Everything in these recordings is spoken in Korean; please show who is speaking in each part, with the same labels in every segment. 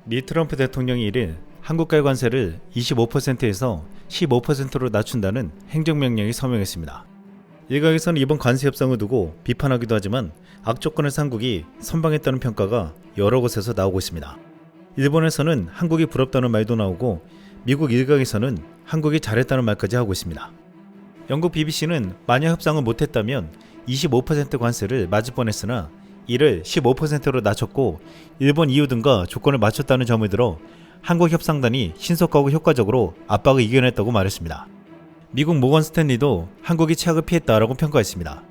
Speaker 1: 미 트럼프 대통령이 1일 한국과의 관세를 25%에서 15%로 낮춘다는 행정명령이 서명했습니다. 일각에서는 이번 관세 협상을 두고 비판하기도 하지만 악조건에서 한국이 선방했다는 평가가 여러 곳에서 나오고 있습니다. 일본에서는 한국이 부럽다는 말도 나오고 미국 일각에서는 한국이 잘했다는 말까지 하고 있습니다. 영국 BBC는 만약 협상을 못했다면 25% 관세를 맞을 뻔했으나 이를 15%로 낮췄고 일본 EU 등과 조건을 맞췄다는 점을 들어 한국 협상단이 신속하고 효과적으로 압박을 이겨냈다고 말했습니다. 미국 모건 스탠리도 한국이 최악을 피했다라고 평가했습니다.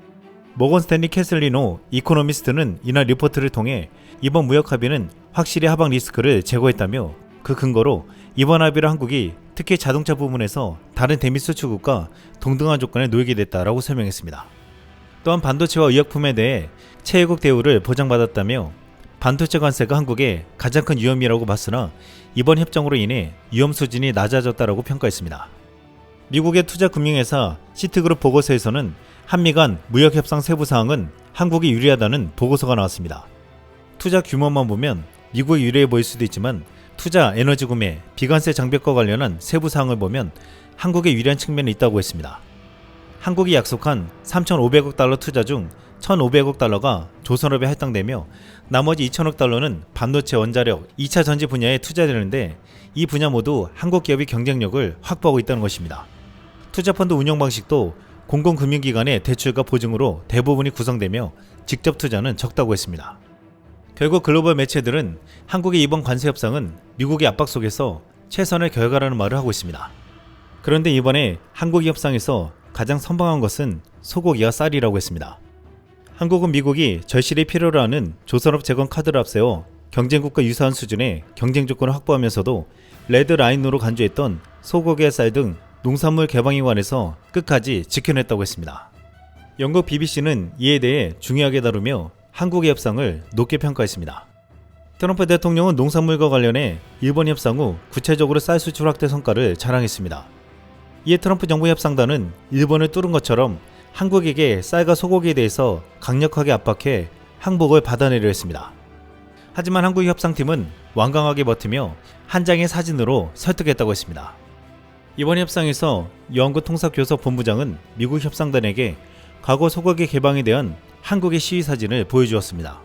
Speaker 1: 모건 스탠리 캐슬리노 이코노미스트는 이날 리포트를 통해 이번 무역 합의는 확실히 하방 리스크를 제거했다며 그 근거로 이번 합의로 한국이 특히 자동차 부문에서 다른 대미 수출국과 동등한 조건에 놓이게 됐다라고 설명했습니다. 또한 반도체와 의약품에 대해 최애국 대우를 보장받았다며 반도체 관세가 한국의 가장 큰 위험이라고 봤으나 이번 협정으로 인해 위험 수준이 낮아졌다라고 평가했습니다. 미국의 투자금융회사 시트그룹 보고서에서는 한미 간 무역협상 세부 사항은 한국이 유리하다는 보고서가 나왔습니다. 투자 규모만 보면 미국이 유리해 보일 수도 있지만 투자 에너지 구매, 비관세 장벽과 관련한 세부 사항을 보면 한국에 유리한 측면이 있다고 했습니다. 한국이 약속한 3,500억 달러 투자 중 1,500억 달러가 조선업에 할당되며 나머지 2,000억 달러는 반도체 원자력, 2차 전지 분야에 투자되는데 이 분야 모두 한국 기업의 경쟁력을 확보하고 있다는 것입니다. 투자펀드 운영 방식도 공공금융기관의 대출과 보증으로 대부분이 구성되며 직접 투자는 적다고 했습니다. 결국 글로벌 매체들은 한국의 이번 관세 협상은 미국의 압박 속에서 최선의 결과라는 말을 하고 있습니다. 그런데 이번에 한국 협상에서 가장 선방한 것은 소고기와 쌀이라고 했습니다. 한국은 미국이 절실히 필요로 하는 조선업 재건 카드를 앞세워 경쟁국과 유사한 수준의 경쟁 조건을 확보하면서도 레드라인으로 간주했던 소고기와 쌀 등 농산물 개방에 관해서 끝까지 지켜냈다고 했습니다. 영국 BBC는 이에 대해 중요하게 다루며 한국의 협상을 높게 평가했습니다. 트럼프 대통령은 농산물과 관련해 일본 협상 후 구체적으로 쌀 수출 확대 성과를 자랑했습니다. 이에 트럼프 정부 협상단은 일본을 뚫은 것처럼 한국에게 쌀과 소고기에 대해서 강력하게 압박해 항복을 받아내려 했습니다. 하지만 한국 협상팀은 완강하게 버티며 한 장의 사진으로 설득했다고 했습니다. 이번 협상에서 유한구 통사교섭 본부장은 미국 협상단에게 과거 소고기 개방에 대한 한국의 시위 사진을 보여주었습니다.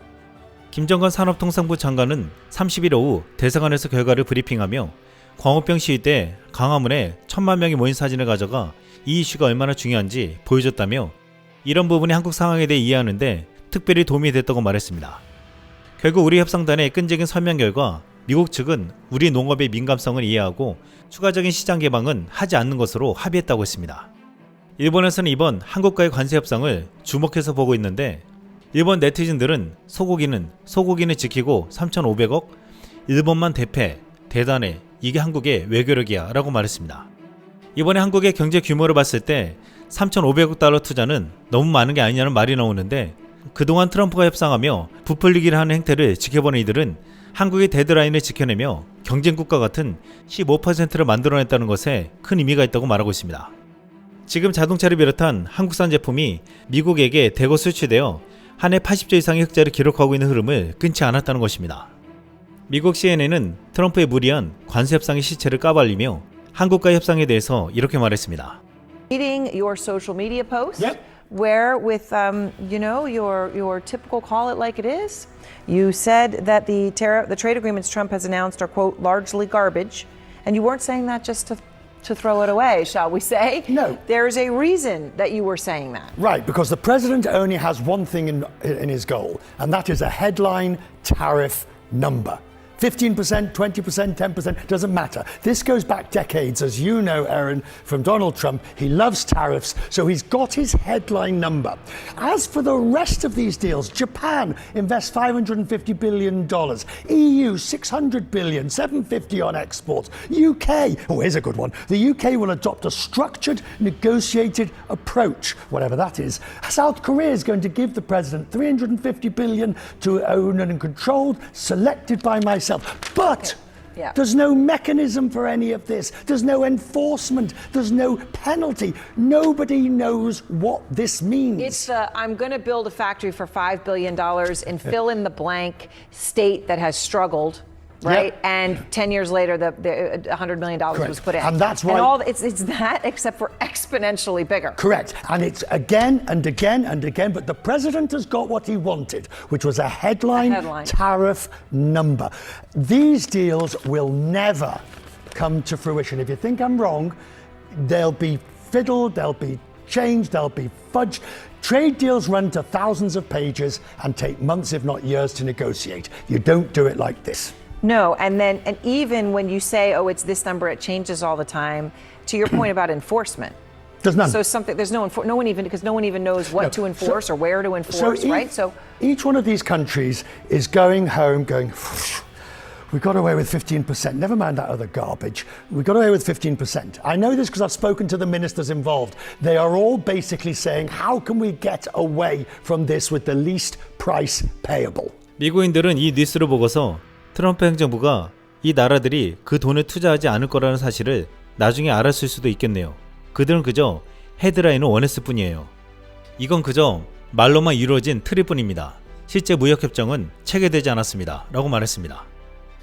Speaker 1: 김정관 산업통상부 장관은 30일 오후 대사관에서 결과를 브리핑하며 광우병 시위 때 광화문에 1,000만 명이 모인 사진을 가져가 이 이슈가 얼마나 중요한지 보여줬다며 이런 부분이 한국 상황에 대해 이해하는데 특별히 도움이 됐다고 말했습니다. 결국 우리 협상단의 끈질긴 설명 결과 미국 측은 우리 농업의 민감성을 이해하고 추가적인 시장 개방은 하지 않는 것으로 합의했다고 했습니다. 일본에서는 이번 한국과의 관세 협상을 주목해서 보고 있는데 일본 네티즌들은 소고기는 지키고 3,500억? 일본만 대패, 대단해, 이게 한국의 외교력이야 라고 말했습니다. 이번에 한국의 경제 규모를 봤을 때 3,500억 달러 투자는 너무 많은 게 아니냐는 말이 나오는데 그동안 트럼프가 협상하며 부풀리기를 하는 행태를 지켜보는 이들은 한국의 데드라인을 지켜내며 경쟁국가 같은 15%를 만들어냈다는 것에 큰 의미가 있다고 말하고 있습니다. 지금 자동차를 비롯한 한국산 제품이 미국에게 대거 수출되어 한 해 80조 이상의 흑자를 기록하고 있는 흐름을 끊지 않았다는 것입니다. 미국 CNN은 트럼프의 무리한 관세 협상의 시체를 까발리며 한국과의 협상에 대해서 이렇게 말했습니다.
Speaker 2: Reading your social media post,
Speaker 3: Yep.
Speaker 2: where with your typical call it like it is, you said that the trade agreements Trump has announced are quote largely garbage, and you weren't saying that just to throw it away, shall we say?
Speaker 3: No.
Speaker 2: There's a reason that you were saying that.
Speaker 3: Right, because the president only has one thing in his goal, and that is a headline tariff number. 15%, 20%, 10%, doesn't matter. This goes back decades, as you know, Erin, from Donald Trump. He loves tariffs, so he's got his headline number. As for the rest of these deals, Japan invests $550 billion, EU $600 billion, $750 on exports, UK, oh, here's a good one. The UK will adopt a structured, negotiated approach, whatever that is. South Korea is going to give the president $350 billion to own and controlled, selected by myself. But
Speaker 2: Yeah.
Speaker 3: there's no mechanism for any of this. There's no enforcement. There's no penalty. Nobody knows what this means.
Speaker 2: It's I'm going to build a factory for $5 billion and fill in the blank state that has struggled right?
Speaker 3: Yep.
Speaker 2: And 10 years later, the $100 million
Speaker 3: Correct.
Speaker 2: was put in.
Speaker 3: And that's why-
Speaker 2: And all it's that, except for exponentially bigger.
Speaker 3: Correct. And it's again and again and again, but the president has got what he wanted, which was a headline. Tariff number. These deals will never come to fruition. If you think I'm wrong, they'll be fiddled, they'll be changed, they'll be fudged. Trade deals run to thousands of pages and take months, if not years, to negotiate. You don't do it like this.
Speaker 2: No, and even when you say, oh, it's this number, it changes all the time. To your point about enforcement.
Speaker 3: There's none.
Speaker 2: So there's no one even knows what to enforce or where to enforce, right? So
Speaker 3: each one of these countries is going home going, we got away with 15%. Never mind that other garbage. We got away with 15%. I know this because I've spoken to the ministers involved. They are all basically saying, how can we get away from this with the least price payable?
Speaker 1: 미국인들은 이 뉴스를 보고서 트럼프 행정부가 이 나라들이 그 돈을 투자하지 않을 거라는 사실을 나중에 알았을 수도 있겠네요. 그들은 그저 헤드라인을 원했을 뿐이에요. 이건 그저 말로만 이루어진 틀일 뿐입니다. 실제 무역협정은 체결되지 않았습니다. 라고 말했습니다.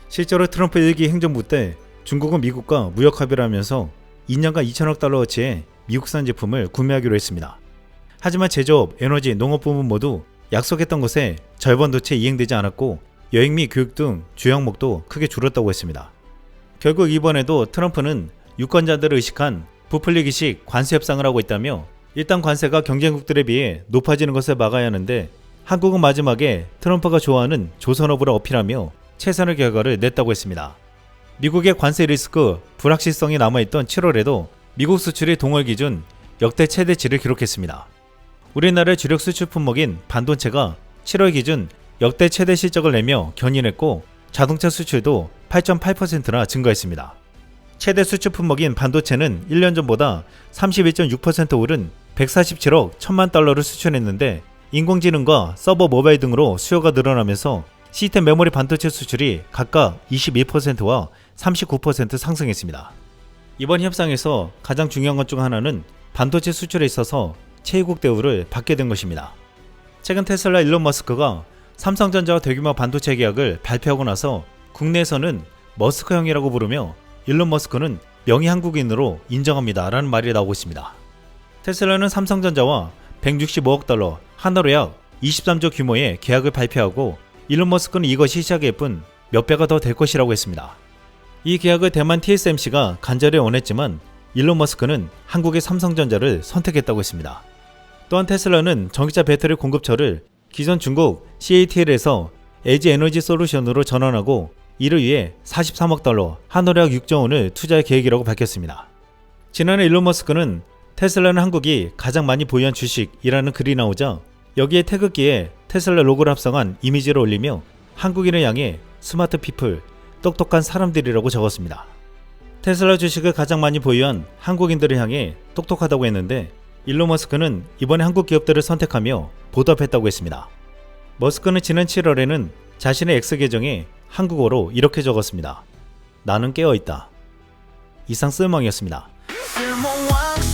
Speaker 1: 실제로 트럼프 1기 행정부 때 중국은 미국과 무역 합의를 하면서 2년간 2천억 달러어치의 미국산 제품을 구매하기로 했습니다. 하지만 제조업, 에너지, 농업 부문 모두 약속했던 것에 절반도 채 이행되지 않았고 여행 및 교육 등 주요 항목도 크게 줄었다고 했습니다. 결국 이번에도 트럼프는 유권자들을 의식한 부풀리기식 관세 협상을 하고 있다며 일단 관세가 경쟁국들에 비해 높아지는 것을 막아야 하는데 한국은 마지막에 트럼프가 좋아하는 조선업을 어필하며 최선의 결과를 냈다고 했습니다. 미국의 관세 리스크, 불확실성이 남아있던 7월에도 미국 수출이 동월 기준 역대 최대치를 기록했습니다. 우리나라의 주력 수출 품목인 반도체가 7월 기준 역대 최대 실적을 내며 견인했고 자동차 수출도 8.8%나 증가했습니다. 최대 수출 품목인 반도체는 1년 전보다 31.6% 오른 147억 1천만 달러를 수출했는데 인공지능과 서버 모바일 등으로 수요가 늘어나면서 시스템 메모리 반도체 수출이 각각 21%와 39% 상승했습니다. 이번 협상에서 가장 중요한 것 중 하나는 반도체 수출에 있어서 최애국 대우를 받게 된 것입니다. 최근 테슬라 일론 머스크가 삼성전자와 대규모 반도체 계약을 발표하고 나서 국내에서는 머스크형이라고 부르며 일론 머스크는 명의 한국인으로 인정합니다 라는 말이 나오고 있습니다. 테슬라는 삼성전자와 165억 달러, 하나로 약 23조 규모의 계약을 발표하고 일론 머스크는 이것이 시작일 뿐 몇 배가 더 될 것이라고 했습니다. 이 계약을 대만 TSMC가 간절히 원했지만 일론 머스크는 한국의 삼성전자를 선택했다고 했습니다. 또한 테슬라는 전기차 배터리 공급처를 기존 중국 CATL에서 LG 에너지 솔루션으로 전환하고 이를 위해 43억 달러, 하나로 약 6조 원을 투자할 계획이라고 밝혔습니다. 지난해 일론 머스크는 테슬라는 한국이 가장 많이 보유한 주식이라는 글이 나오자 여기에 태극기에 테슬라 로고를 합성한 이미지를 올리며 한국인을 향해 스마트 피플, 똑똑한 사람들이라고 적었습니다. 테슬라 주식을 가장 많이 보유한 한국인들을 향해 똑똑하다고 했는데 일론 머스크는 이번에 한국 기업들을 선택하며 보답했다고 했습니다. 머스크는 지난 7월에는 자신의 X 계정에 한국어로 이렇게 적었습니다. 나는 깨어있다. 이상 쓸멍이었습니다.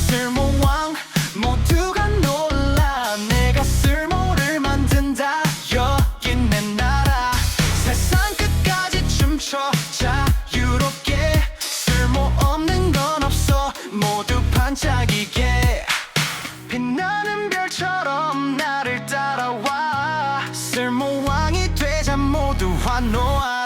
Speaker 4: 쓸모왕 모두가 놀라 내가 쓸모를 만든다 여기 내 나라 세상 끝까지 춤춰 자유롭게 쓸모없는 건 없어 모두 반짝이게 빛나는 별처럼 나를 따라와 쓸모왕이 되자 모두 환호하